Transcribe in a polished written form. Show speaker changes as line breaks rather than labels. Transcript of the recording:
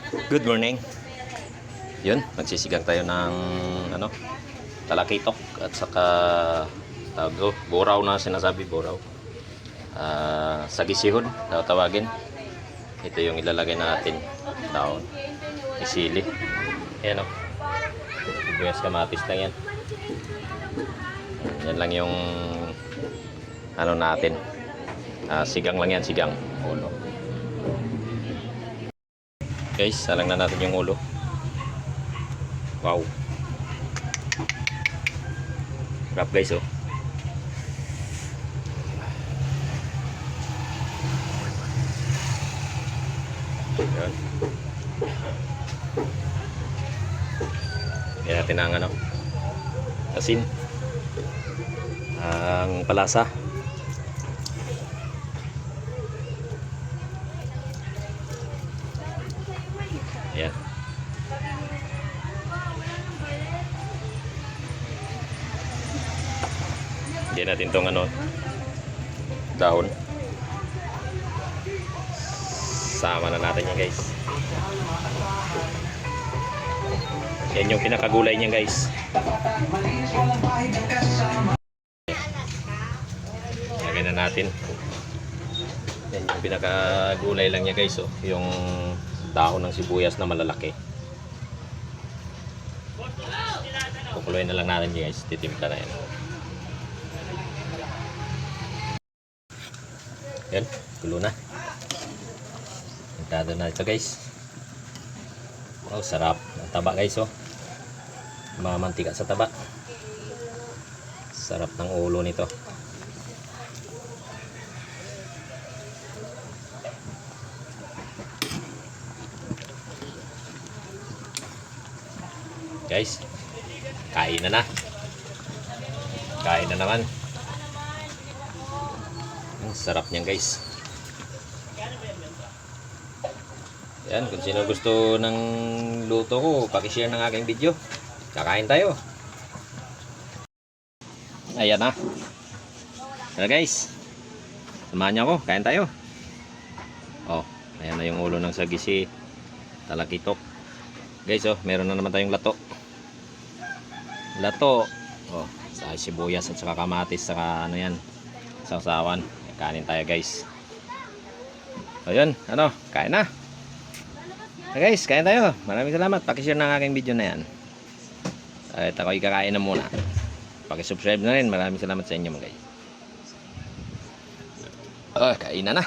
Good morning. Yun, magsisigang tayo ng talakitok at saka buraw na sinasabi, buraw. Sagisihon, tawagin. Ito yung ilalagay natin. Daon. Isili. Ayan o. Sibuyas kamatis lang yan. Yan lang yung natin. Sigang lang yan, sigang. Ulo. Guys, salang na natin yung ulo. Wow. Sarap guys oh. Ayan. Yan natin ang asin. Ang palasa. Ayan. Diyan natin itong dahon. Sama na natin yan guys. Yan yung pinakagulay niya guys. Lagay na natin. Yan yung pinakagulay lang niya guys oh. Yung dahon ng sibuyas na malalaki. Kukuloyin na lang natin guys. Titimpla na yan. Yan, kulo na. Entrada na ito guys. Oh, sarap. Ang taba guys oh. Mamantika sa taba. Sarap ng ulo nito. Guys, kain na. Kain na naman. Ang sarap niyan guys. Yan, kung sino gusto ng luto ko, paki-share ng aking video. Kakain tayo. Ayan na. Tara guys. Samahan niyo ako, kain tayo. Oh, ayan na yung ulo ng sagisi talakitok. Guys, oh, meron na naman tayong lato. Lato. Oh, sa sibuyas at saka kamatis, saka yan, sausawan. Kanin tayo guys. So yun, kain na. Okay, guys, kain tayo. Maraming salamat. Paki-share ng aking video na yan. At ako ikakain na muna. Paki-subscribe na rin. Maraming salamat sa inyo mga guys. Oh, kain na.